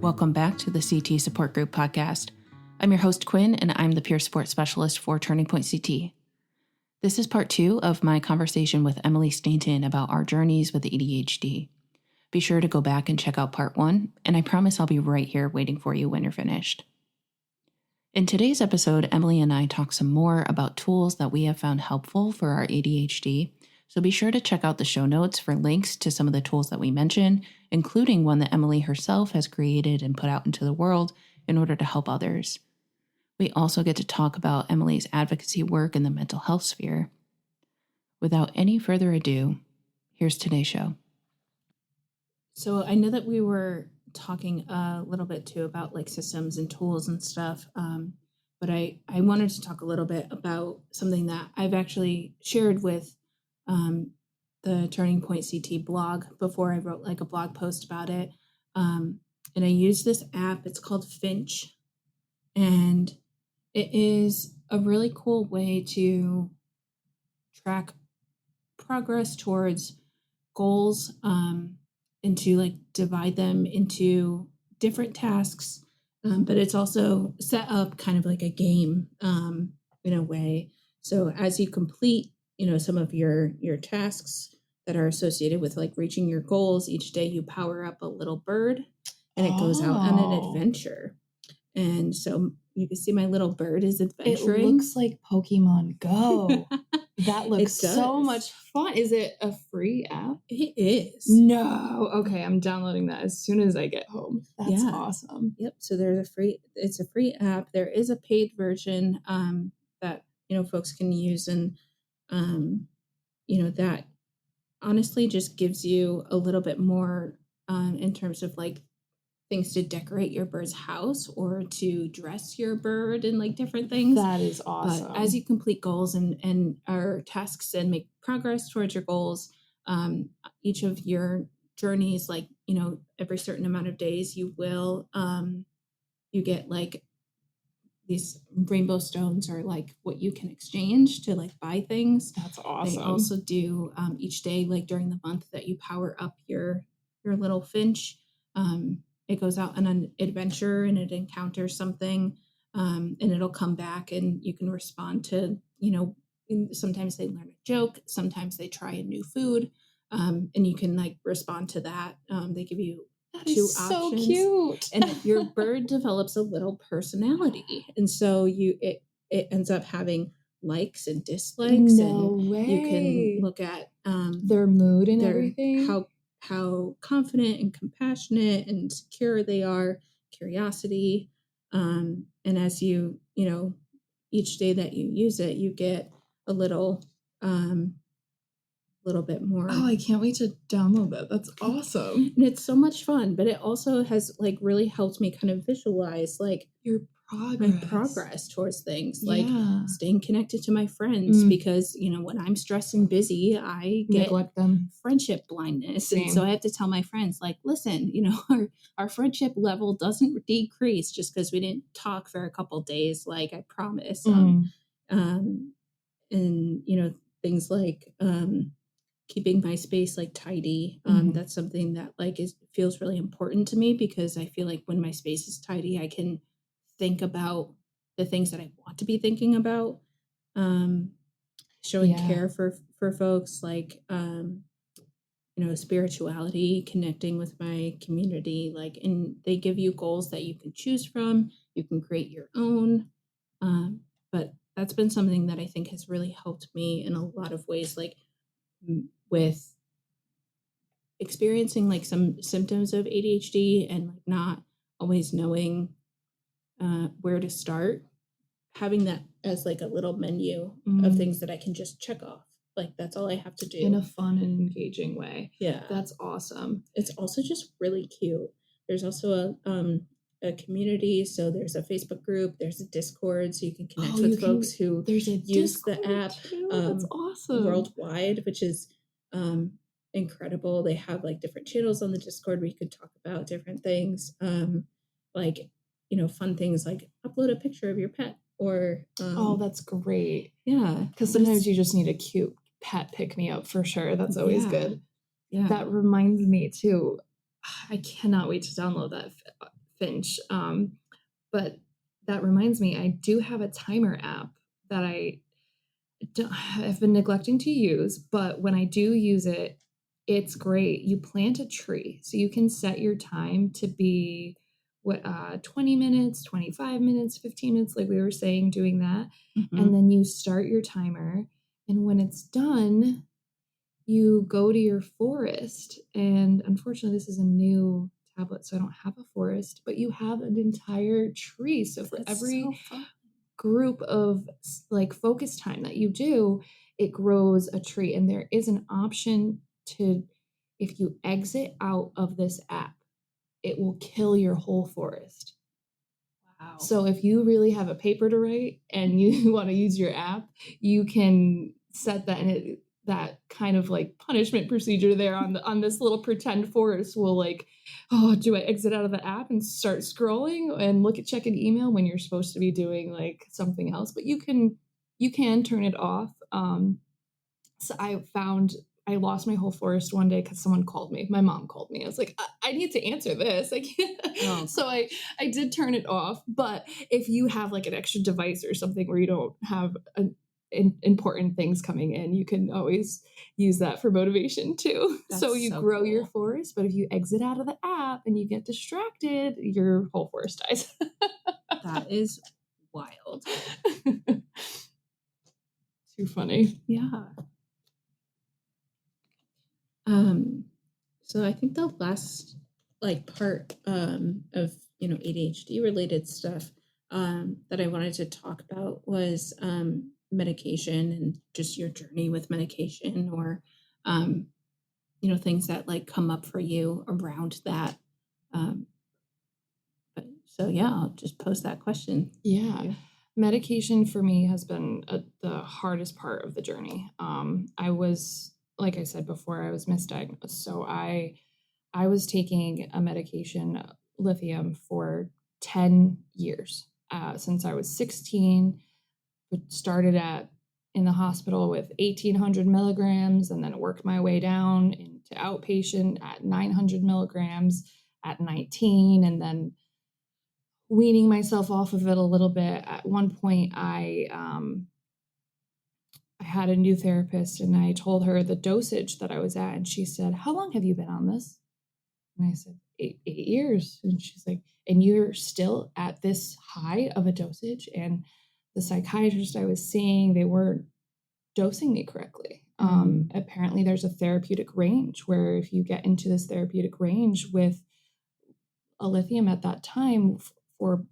Welcome back to the CT Support Group podcast. I'm your host, Quinn, and I'm the peer support specialist for Turning Point CT. This is part 2 of my conversation with Emily Stainton about our journeys with ADHD. Be sure to go back and check out part 1, and I promise I'll be right here waiting for you when you're finished. In today's episode, Emily and I talk some more about tools that we have found helpful for our ADHD, so be sure to check out the show notes for links to some of the tools that we mention, including one that Emily herself has created and put out into the world in order to help others. We also get to talk about Emily's advocacy work in the mental health sphere. Without any further ado, here's today's show. So I know that we were talking a little bit too about like systems and tools and stuff, but I wanted to talk a little bit about something that I've actually shared with the Turning Point CT blog before I wrote like a blog post about it. And I use this app. It's called Finch. And it is a really cool way to track progress towards goals, and to like divide them into different tasks. But it's also set up kind of like a game in a way. So as you complete some of your tasks that are associated with like reaching your goals, each day you power up a little bird and it goes out on an adventure. And so you can see my little bird is adventuring. It looks like Pokemon Go. That looks so much fun. Is it a free app? It is. No. Okay, I'm downloading that as soon as I get home. That's awesome. Yep. So it's a free app. There is a paid version that folks can use, and that honestly just gives you a little bit more in terms of like things to decorate your bird's house or to dress your bird and like different things. That is awesome. But as you complete goals and our tasks and make progress towards your goals, each of your journeys, like, every certain amount of days you will, you get like these rainbow stones or like what you can exchange to like buy things. That's awesome. They also do each day, like during the month that you power up your little finch, it goes out on an adventure and it encounters something, and it'll come back and you can respond to, sometimes they learn a joke, sometimes they try a new food, and you can like respond to that. They give you two options. So cute. And your bird develops a little personality. And so it ends up having likes and dislikes. No and way. You can look at their mood and everything. How confident and compassionate and secure they are, curiosity. And as you each day that you use it, you get a little bit more. Oh, I can't wait to download that. That's awesome. And it's so much fun, but it also has like really helped me kind of visualize like my progress towards things, like staying connected to my friends, because when I'm stressed and busy, I get neglect them. Friendship blindness. Same. And so I have to tell my friends, like, listen, our friendship level doesn't decrease just because we didn't talk for a couple days, like I promise. And things like keeping my space like tidy. That's something that like feels really important to me, because I feel like when my space is tidy, I can think about the things that I want to be thinking about. Showing care for folks, like spirituality, connecting with my community, like, and they give you goals that you can choose from. You can create your own. But that's been something that I think has really helped me in a lot of ways, like with experiencing like some symptoms of ADHD and like not always knowing where to start, having that as like a little menu of things that I can just check off. Like that's all I have to do in a fun and engaging way. Yeah, that's awesome. It's also just really cute. There's also a community, so there's a Facebook group, there's a Discord, so you can connect with folks who use the app. That's awesome. Worldwide, which is incredible. They have like different channels on the Discord where you could talk about different things, like fun things like upload a picture of your pet, or that's great. Yeah, because sometimes you just need a cute pet pick me up for sure. That's always good. Yeah, that reminds me too. I cannot wait to download that Finch. But that reminds me, I do have a timer app that I've been neglecting to use, but when I do use it, it's great. You plant a tree, so you can set your time to be 20 minutes, 25 minutes, 15 minutes, like we were saying, doing that. Mm-hmm. And then you start your timer. And when it's done, you go to your forest. And unfortunately, this is a new tablet, so I don't have a forest, but you have an entire tree. So for every group of like focus time that you do, it grows a tree. And there is an option to, if you exit out of this app, it will kill your whole forest. Wow. So if you really have a paper to write and you want to use your app, you can set that, and that kind of like punishment procedure there on this little pretend forest will like, oh, do I exit out of the app and start scrolling and check an email when you're supposed to be doing like something else? But you can turn it off. So I lost my whole forest one day because someone called me. My mom called me. I was like, I need to answer this. I can't. Oh. So I did turn it off. But if you have like an extra device or something where you don't have important things coming in, you can always use that for motivation too. So you grow cool. Your forest. But if you exit out of the app and you get distracted, your whole forest dies. That is wild. Too funny. Yeah. So I think the last like part of ADHD related stuff that I wanted to talk about was medication and just your journey with medication, or things that like come up for you around that. But so yeah, I'll just pose that question. Yeah. Medication for me has been the hardest part of the journey. I was, like I said before, I was misdiagnosed. So I was taking a medication, lithium, for 10 years. Since I was 16, started in the hospital with 1,800 milligrams, and then worked my way down into outpatient at 900 milligrams at 19, and then weaning myself off of it a little bit. At one point, I had a new therapist, and I told her the dosage that I was at, and she said, "How long have you been on this?" And I said, eight years. And she's like, "And you're still at this high of a dosage?" And the psychiatrist I was seeing, they weren't dosing me correctly. Apparently there's a therapeutic range where if you get into this therapeutic range with a lithium at that time for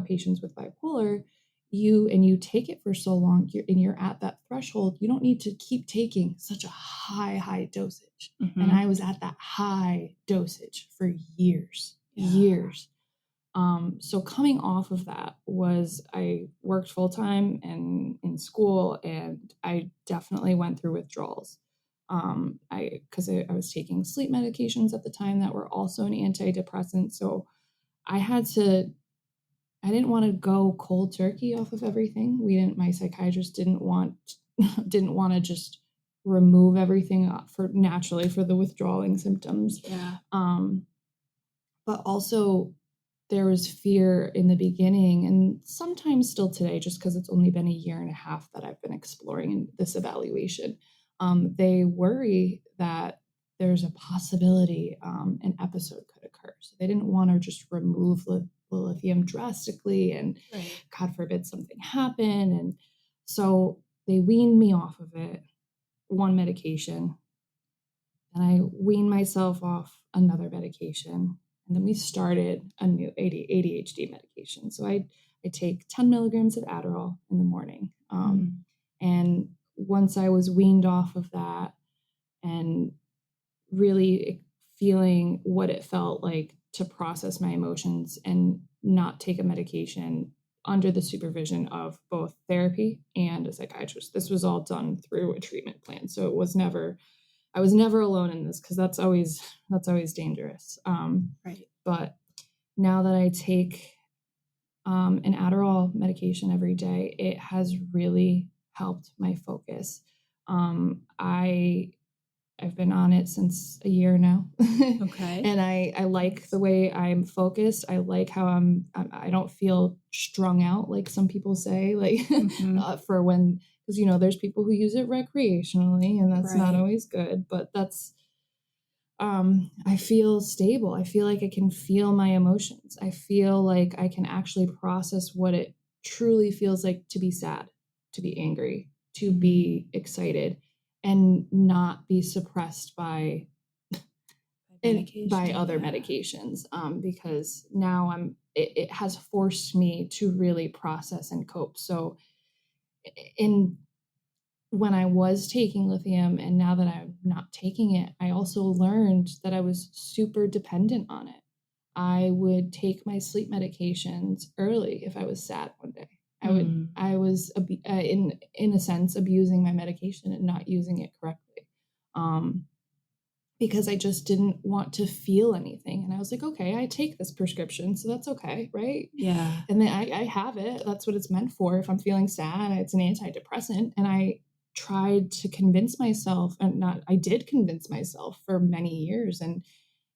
patients with bipolar, you take it for so long, you're at that threshold, you don't need to keep taking such a high dosage. Mm-hmm. And I was at that high dosage for years. So coming off of that I worked full time and in school, and I definitely went through withdrawals. Because I was taking sleep medications at the time that were also an antidepressant. So I didn't want to go cold turkey off of everything. My psychiatrist didn't want to just remove everything naturally for the withdrawing symptoms. Yeah. But also there was fear in the beginning, and sometimes still today, just because it's only been a year and a half that I've been exploring this evaluation. They worry that there's a possibility an episode could occur. So they didn't want to just remove the lithium drastically, and right. God forbid something happen. And so they weaned me off of it, one medication, and I weaned myself off another medication. And then we started a new ADHD medication. So I take 10 milligrams of Adderall in the morning. And once I was weaned off of that and really feeling what it felt like to process my emotions and not take a medication under the supervision of both therapy and a psychiatrist. This was all done through a treatment plan. So I was never alone in this, because that's always dangerous. Right. But now that I take an Adderall medication every day, it has really helped my focus. I I've been on it since a year now. Okay. And I like the way I'm focused. I like how I don't feel strung out like some people say, like for when, because there's people who use it recreationally and that's not Right. always good, but that's I feel stable. I feel like I can feel my emotions. I feel like I can actually process what it truly feels like to be sad, to be angry, to be excited, and not be suppressed by other medications. Because now it has forced me to really process and cope. So in when I was taking lithium and now that I'm not taking it, I also learned that I was super dependent on it. I would take my sleep medications early if I was sad one day. I was in a sense abusing my medication and not using it correctly. Because I just didn't want to feel anything. And I was like, okay, I take this prescription, so that's okay, right? Yeah. And then I have it. That's what it's meant for. If I'm feeling sad, it's an antidepressant. And I tried to convince myself, I did convince myself for many years. And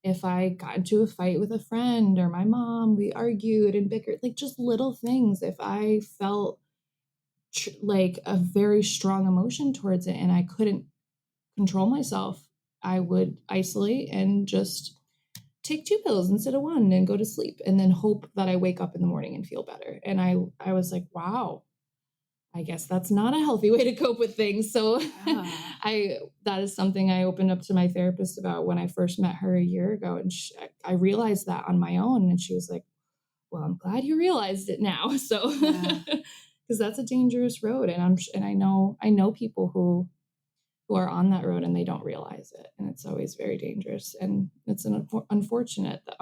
if I got into a fight with a friend or my mom, we argued and bickered, like just little things. If I felt like a very strong emotion towards it and I couldn't control myself, I would isolate and just take 2 pills instead of 1 and go to sleep and then hope that I wake up in the morning and feel better. And I was like, wow, I guess that's not a healthy way to cope with things. So that is something I opened up to my therapist about when I first met her a year ago. And I realized that on my own. And she was like, well, I'm glad you realized it now. So, because that's a dangerous road. And I know people who are on that road and they don't realize it. And it's always very dangerous. And it's unfortunate that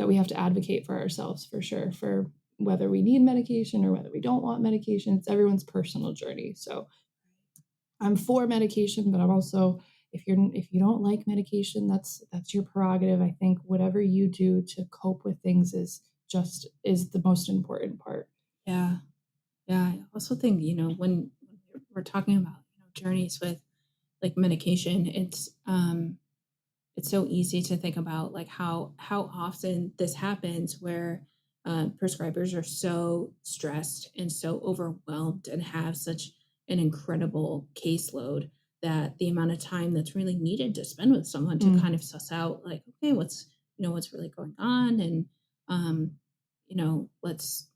we have to advocate for ourselves for sure, for whether we need medication or whether we don't want medication. It's everyone's personal journey. So I'm for medication, but I'm also, if you don't like medication, that's your prerogative. I think whatever you do to cope with things is the most important part. Yeah. I also think, when we're talking about, journeys with like medication, it's so easy to think about like how often this happens where prescribers are so stressed and so overwhelmed and have such an incredible caseload that the amount of time that's really needed to spend with someone to kind of suss out like, okay, what's really going on, and um, let's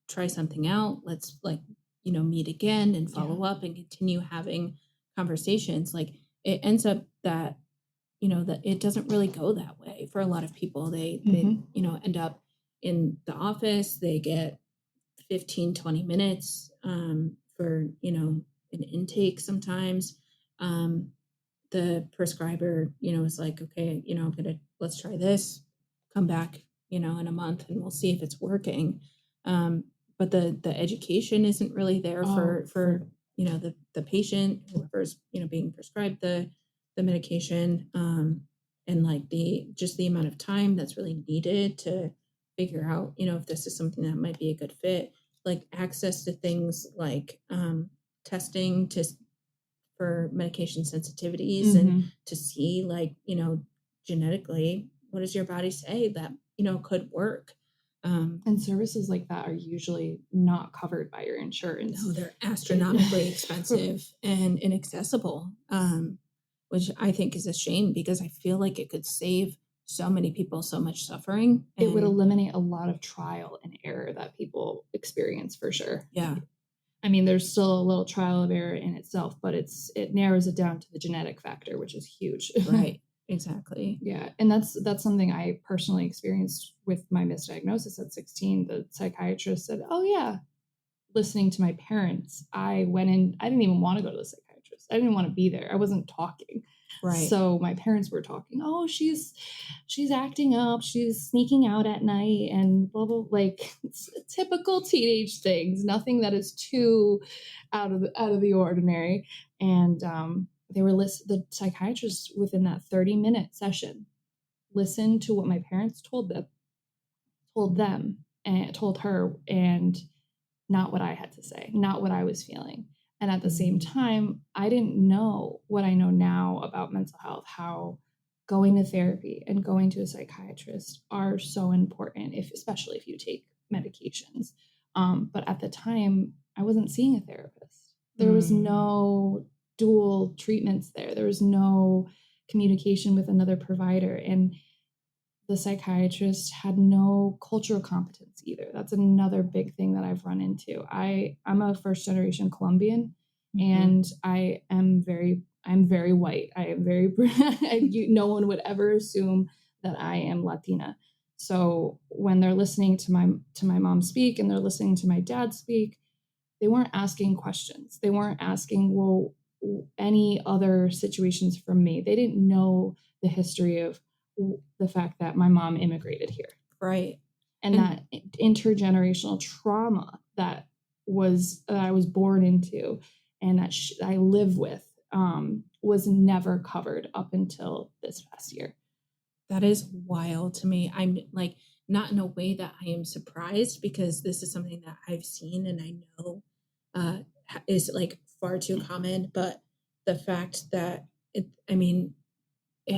try something out. Let's like, meet again and follow up and continue having conversations. Like it ends up that that it doesn't really go that way for a lot of people. They end up in the office, they get 15-20 minutes for an intake sometimes. The prescriber is like, okay, let's try this, come back in a month and we'll see if it's working. But the education isn't really there for the patient, whoever's being prescribed the medication, and like the amount of time that's really needed to figure out if this is something that might be a good fit, like access to things like testing for medication sensitivities and to see like genetically what does your body say that could work. And services like that are usually not covered by your insurance. No, they're astronomically expensive and inaccessible, which I think is a shame because I feel like it could save so many people so much suffering. It would eliminate a lot of trial and error that people experience for sure. Yeah. I mean, there's still a little trial of error in itself, but it narrows it down to the genetic factor, which is huge. Right. Exactly. Yeah. And that's something I personally experienced with my misdiagnosis at 16. The psychiatrist said, oh yeah, listening to my parents, I went in, I didn't even want to go to the psychiatrist. I didn't want to be there. I wasn't talking. Right. So my parents were talking, oh, she's acting up, she's sneaking out at night and blah, blah, like typical teenage things, nothing that is too out of the ordinary. And they were the psychiatrist within that 30-minute session listened to what my parents told them and told her, and not what I had to say, not what I was feeling. And at the same time, I didn't know what I know now about mental health, how going to therapy and going to a psychiatrist are so important, especially if you take medications. But at the time, I wasn't seeing a therapist. There was no dual treatments there. There was no communication with another provider. And the psychiatrist had no cultural competence either. That's another big thing that I've run into. I'm a first generation Colombian, and I'm very white. I am very no one would ever assume that I am Latina. So when they're listening to my mom speak and they're listening to my dad speak, they weren't asking questions. They weren't asking, well, any other situations from me. They didn't know the history of the fact that my mom immigrated here. Right. And that intergenerational trauma that I was born into and that I live with was never covered up until this past year. That is wild to me. I'm like, not in a way that I am surprised, because this is something that I've seen and I know is like far too common. But the fact that it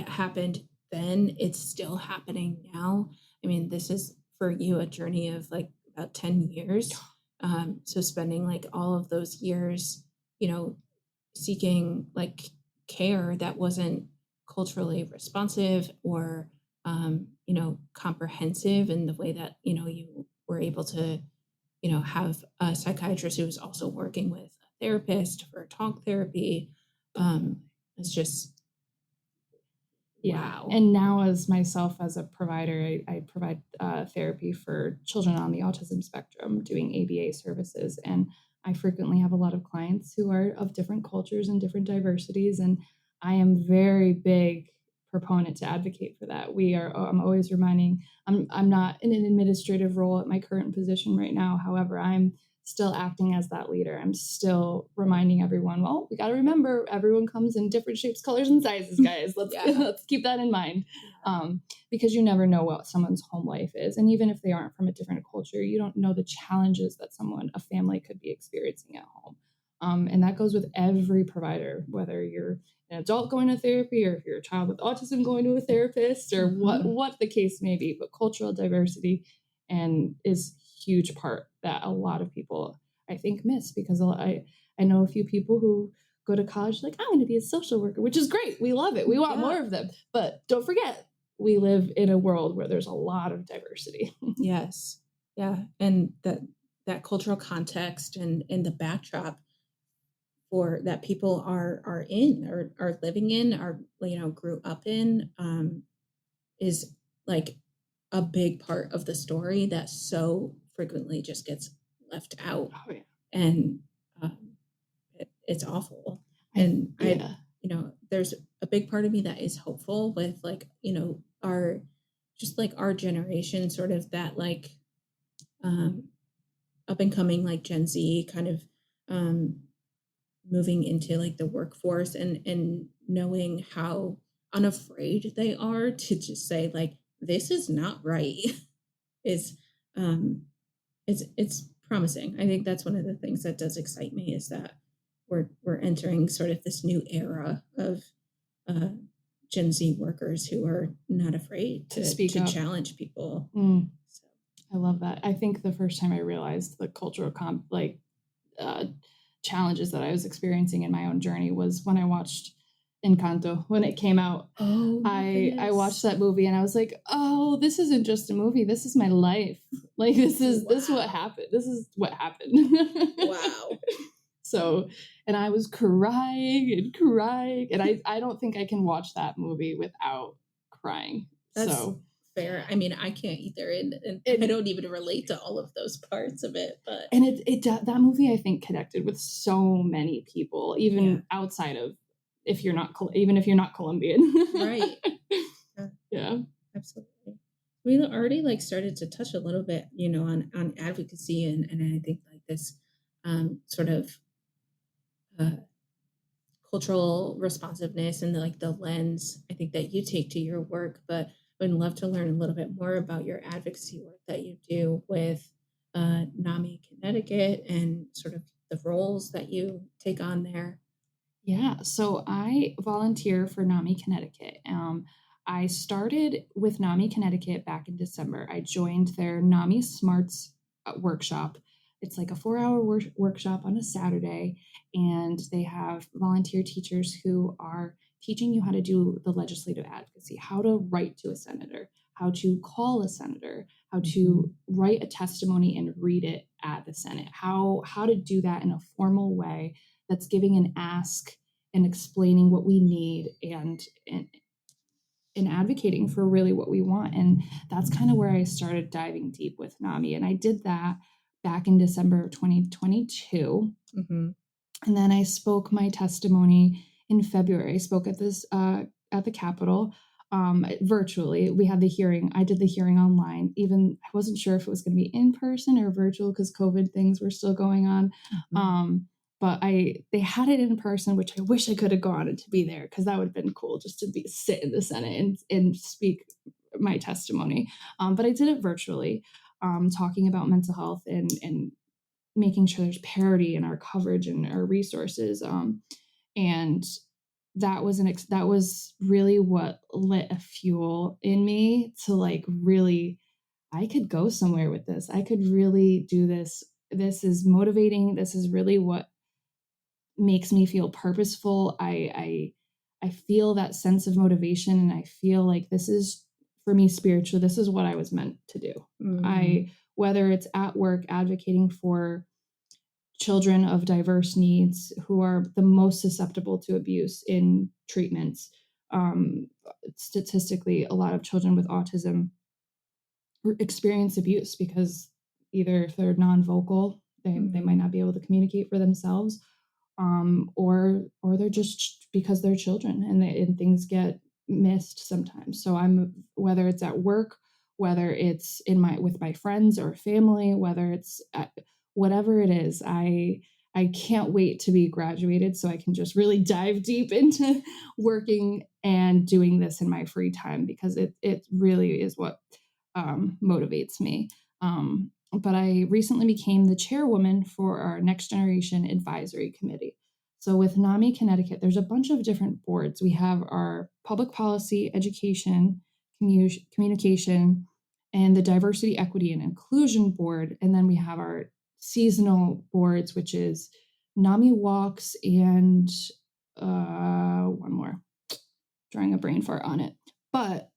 happened then, it's still happening now. I mean, this is for you a journey of like about 10 years. So spending like all of those years, seeking like care that wasn't culturally responsive or comprehensive in the way that you were able to have a psychiatrist who was also working with a therapist for talk therapy. It's just wow. And now as myself as a provider, I provide therapy for children on the autism spectrum, doing ABA services, and I frequently have a lot of clients who are of different cultures and different diversities, and I am very big proponent to advocate for that. I'm always reminding, I'm not in an administrative role at my current position right now. However, I'm still acting as that leader. I'm still reminding everyone, well, we got to remember everyone comes in different shapes, colors, and sizes, guys. Let's keep that in mind. Because you never know what someone's home life is. And even if they aren't from a different culture, you don't know the challenges that a family could be experiencing at home. And that goes with every provider, whether you're an adult going to therapy or if you're a child with autism going to a therapist or what the case may be. But cultural diversity is a huge part that a lot of people, I think, miss, because I know a few people who go to college like, I'm going to be a social worker, which is great. We love it. We want more of them. But don't forget, we live in a world where there's a lot of diversity. Yes. Yeah. And that cultural context and the backdrop for that people are in or are living in or grew up in is like a big part of the story that so frequently just gets left out. And it's awful. And there's a big part of me that is hopeful with like our generation, sort of that like up and coming like Gen Z kind of moving into like the workforce and knowing how unafraid they are to just say like, this is not right is it's promising. I think that's one of the things that does excite me, is that we're entering sort of this new era of Gen Z workers who are not afraid to speak up, challenge people. So. I love that. I think the first time I realized the cultural challenges that I was experiencing in my own journey was when I watched Encanto when it came out. I watched that movie and I was like, oh, this isn't just a movie. This is my life. Like this is what happened. This is what happened. Wow. So, and I was crying, and I don't think I can watch that movie without crying. That's fair. I mean, I can't either, and I don't even relate to all of those parts of it. But that movie, I think, connected with so many people, even outside of if you're not Colombian, right? Yeah, absolutely. We already like started to touch a little bit, on advocacy, and I think like this sort of cultural responsiveness and the lens I think that you take to your work, but would love to learn a little bit more about your advocacy work that you do with NAMI Connecticut and sort of the roles that you take on there? Yeah, so I volunteer for NAMI Connecticut. I started with NAMI Connecticut back in December. I joined their NAMI Smarts workshop. It's like a 4-hour workshop on a Saturday, and they have volunteer teachers who are teaching you how to do the legislative advocacy, how to write to a senator, how to call a senator, how to write a testimony and read it at the Senate, how to do that in a formal way that's giving an ask and explaining what we need and advocating for really what we want. And that's kind of where I started diving deep with NAMI. And I did that back in December of 2022. Mm-hmm. And then I spoke my testimony in February. I spoke at this at the Capitol virtually. We had the hearing. I did the hearing online. Even I wasn't sure if it was going to be in person or virtual because COVID things were still going on. Mm-hmm. But they had it in person, which I wish I could have gone and to be there because that would have been cool just to sit in the Senate and speak my testimony. But I did it virtually, talking about mental health and making sure there's parity in our coverage and our resources. And that was really what lit a fuel in me to like really, I could go somewhere with this. I could really do this. This is motivating. This is really what makes me feel purposeful. I feel that sense of motivation, and I feel like this is for me spiritual. This is what I was meant to do. Mm-hmm. Whether it's at work advocating for children of diverse needs who are the most susceptible to abuse in treatments. Statistically, a lot of children with autism experience abuse because either if they're non-vocal, they might not be able to communicate for themselves, or they're just because they're children and things get missed sometimes. So whether it's at work, whether it's with my friends or family, whether it's whatever it is, I can't wait to be graduated so I can just really dive deep into working and doing this in my free time because it really is what motivates me. But I recently became the chairwoman for our Next Generation Advisory Committee. So with NAMI Connecticut, there's a bunch of different boards. We have our public policy, education, communication, and the diversity, equity, and inclusion board. And then we have our seasonal boards, which is NAMI Walks and one more, drawing a brain fart on it. But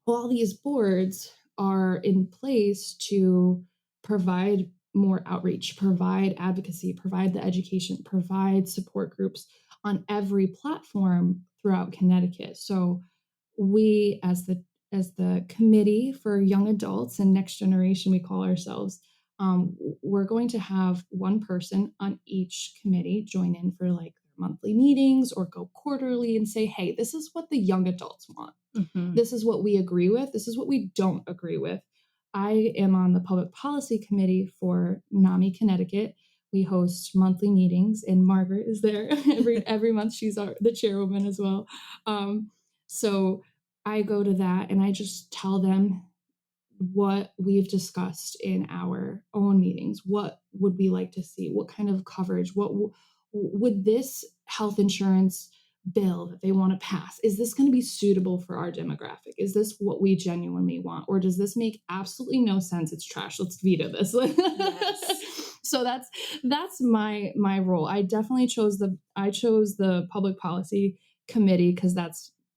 all these boards are in place to provide more outreach, provide advocacy, provide the education, provide support groups on every platform throughout Connecticut. So we, as the committee for young adults and next generation, we call ourselves, we're going to have one person on each committee join in for like monthly meetings or go quarterly and say, hey, this is what the young adults want. Mm-hmm. This is what we agree with. This is what we don't agree with. I am on the public policy committee for NAMI Connecticut. We host monthly meetings, and Margaret is there every month. She's the chairwoman as well. So I go to that and I just tell them what we've discussed in our own meetings. What would we like to see? What kind of coverage? What would this health insurance bill that they want to pass, is this going to be suitable for our demographic? Is this what we genuinely want? Or does this make absolutely no sense? It's trash. Let's veto this. Yes. So that's my role. I definitely chose the public policy committee because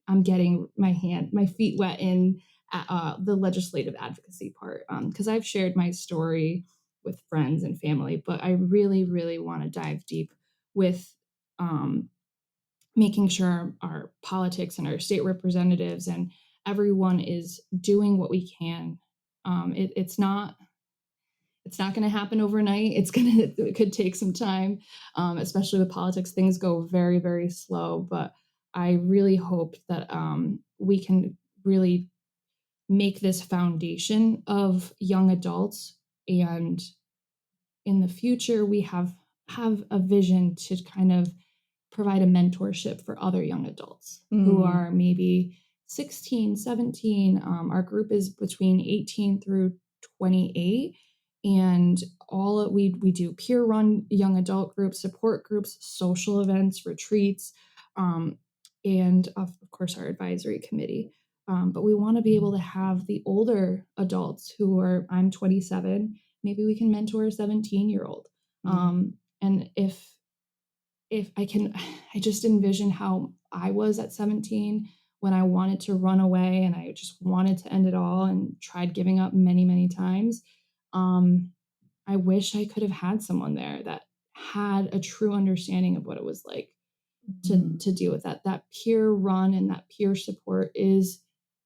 I'm getting my feet wet in the legislative advocacy part, because I've shared my story with friends and family, but I really, really want to dive deep with making sure our politics and our state representatives and everyone is doing what we can. It's not going to happen overnight. It could take some time, especially with politics. Things go very, very slow, but I really hope that we can really make this foundation of young adults, and in the future we have a vision to kind of provide a mentorship for other young adults who are maybe 16, 17. Our group is between 18 through 28, and we do peer run young adult groups, support groups, social events, retreats, and of course our advisory committee. But we want to be able to have the older adults who are, I'm 27, maybe we can mentor a 17-year-old. And if I can, I just envision how I was at 17 when I wanted to run away and I just wanted to end it all and tried giving up many, many times. I wish I could have had someone there that had a true understanding of what it was like to deal with that. That peer run and that peer support is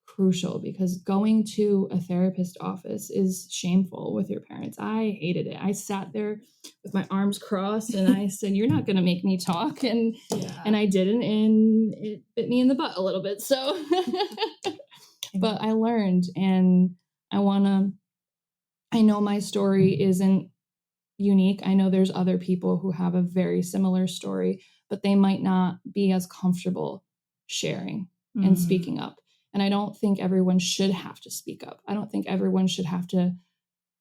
crucial, because going to a therapist office is shameful with your parents. I hated it. I sat there with my arms crossed and I said, "You're not going to make me talk." And I didn't, and it bit me in the butt a little bit. So, but I learned, and I know my story isn't unique. I know there's other people who have a very similar story, but they might not be as comfortable sharing and speaking up. And I don't think everyone should have to speak up. I don't think everyone should have to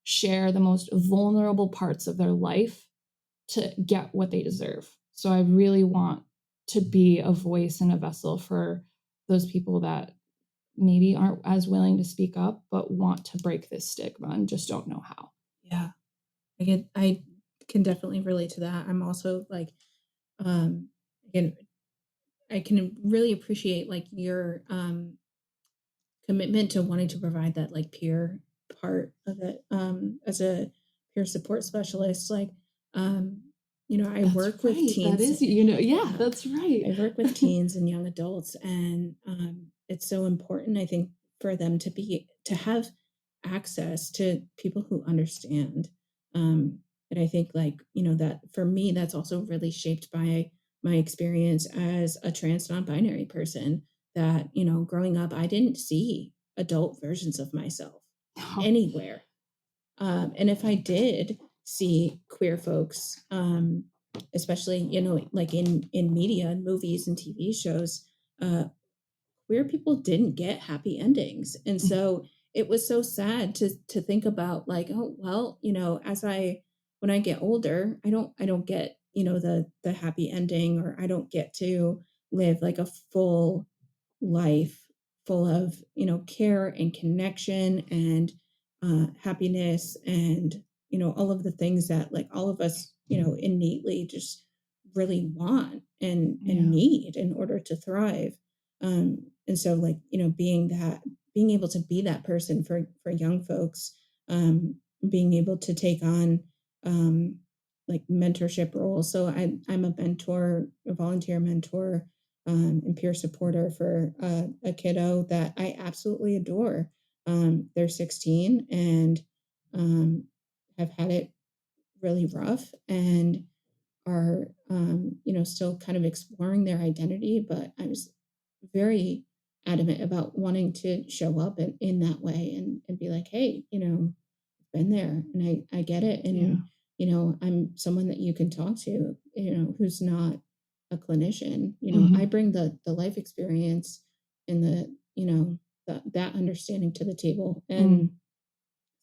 share the most vulnerable parts of their life to get what they deserve. So I really want to be a voice and a vessel for those people that maybe aren't as willing to speak up, but want to break this stigma and just don't know how. Yeah. I can definitely relate to that. I'm also like, again, I can really appreciate like your commitment to wanting to provide that like peer part of it. As a peer support specialist, like, I That's work with right. teens. That is, that's right. I work with teens and young adults, and it's so important, I think, for them to have access to people who understand. And I think, like, that for me, that's also really shaped by my experience as a trans non-binary person. That, growing up, I didn't see adult versions of myself anywhere. And if I did see queer folks, especially, like in media and movies and TV shows, queer people didn't get happy endings. And so it was so sad to think about, like, oh, well, when I get older, I don't get, the happy ending, or I don't get to live like a full life full of, care and connection and happiness and, all of the things that like all of us, innately just really want and need in order to thrive. And so, like, being able to be that person for young folks, being able to take on like mentorship roles. So I'm a mentor, a volunteer mentor, and peer supporter for a kiddo that I absolutely adore. They're 16 and have had it really rough and are, still kind of exploring their identity. But I was very adamant about wanting to show up in that way and be like, hey, been there and I get it. And, I'm someone that you can talk to, who's not a clinician. I bring the life experience and that understanding to the table. And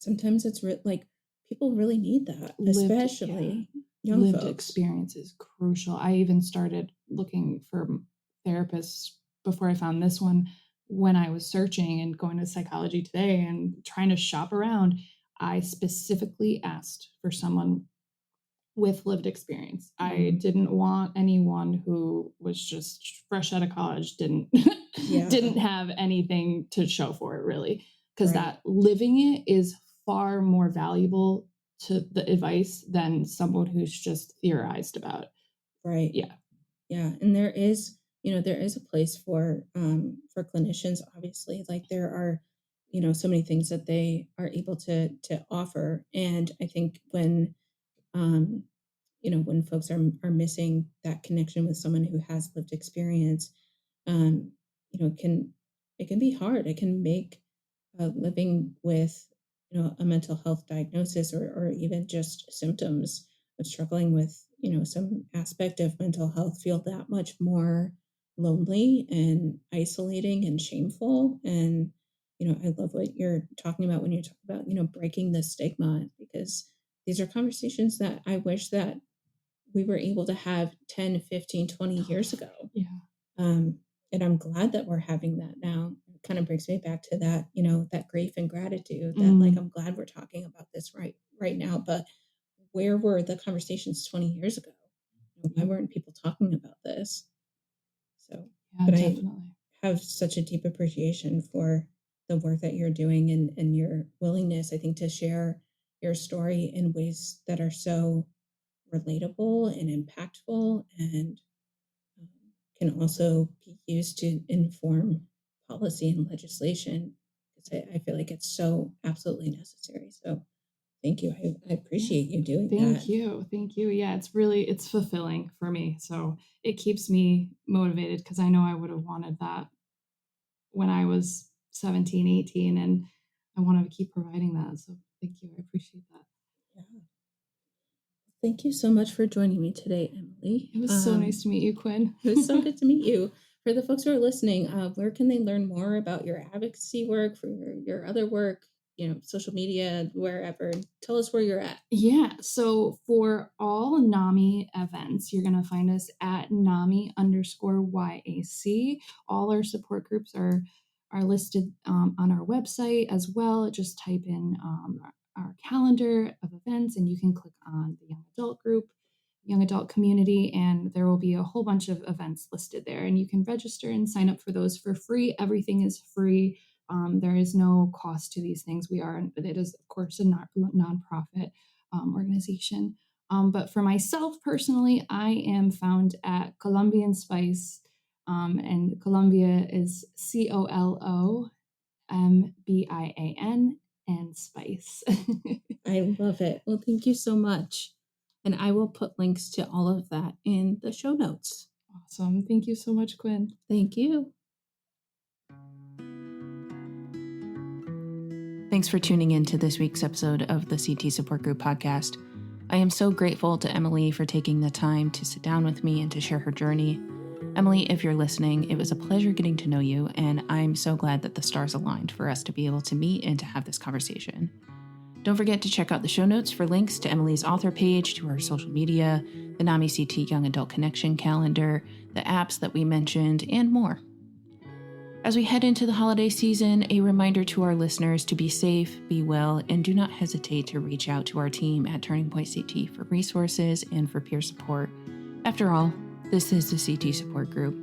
sometimes it's like people really need that, especially young lived folks. Experience is crucial. I even started looking for therapists before I found this one. When I was searching and going to Psychology Today and trying to shop around, I specifically asked for someone with lived experience. I didn't want anyone who was just fresh out of college, didn't have anything to show for it, really, because that living it is far more valuable to the advice than someone who's just theorized about it. Right. Yeah. And there is a place for clinicians, obviously. Like there are, so many things that they are able to offer. And I think when when folks are missing that connection with someone who has lived experience, it can be hard. It can make living with, a mental health diagnosis or even just symptoms of struggling with, some aspect of mental health feel that much more lonely and isolating and shameful. And, I love what you're talking about when you talk about, breaking the stigma, because these are conversations that I wish that we were able to have 10, 15, 20 years ago. Yeah. Um, and I'm glad that we're having that now. It kind of brings me back to that, that grief and gratitude that like, I'm glad we're talking about this right now, but where were the conversations 20 years ago? Why weren't people talking about this? So, Yeah, but definitely. I have such a deep appreciation for the work that you're doing and your willingness, I think, to share your story in ways that are so relatable and impactful and um, can also be used to inform policy and legislation. Because I feel like it's so absolutely necessary. So thank you. I appreciate you doing Thank that. you. Thank you. Yeah, it's fulfilling for me. So it keeps me motivated because I know I would have wanted that when I was 17, 18, and I want to keep providing that. So thank you. I appreciate that. Yeah. Thank you so much for joining me today, Emily. It was so nice to meet you, Quinn. It was so good to meet you. For the folks who are listening, where can they learn more about your advocacy work, for your other work, social media, wherever? Tell us where you're at. Yeah. So for all NAMI events, you're going to find us at NAMI_YAC. All our support groups are listed on our website as well. Just type in our calendar of events and you can click on the young adult group, young adult community, and there will be a whole bunch of events listed there. And you can register and sign up for those for free. Everything is free. There is no cost to these things. It is, of course, a nonprofit organization. But for myself personally, I am found at Colombian Spice, and Colombia is COLOMBIAN and Spice. I love it. Well, thank you so much. And I will put links to all of that in the show notes. Awesome. Thank you so much, Quinn. Thank you. Thanks for tuning in to this week's episode of the CT Support Group podcast. I am so grateful to Emily for taking the time to sit down with me and to share her journey. Emily, if you're listening, it was a pleasure getting to know you, and I'm so glad that the stars aligned for us to be able to meet and to have this conversation. Don't forget to check out the show notes for links to Emily's author page, to her social media, the NAMI CT Young Adult Connection calendar, the apps that we mentioned, and more. As we head into the holiday season, a reminder to our listeners to be safe, be well, and do not hesitate to reach out to our team at Turning Point CT for resources and for peer support. After all, this is the CT Support Group.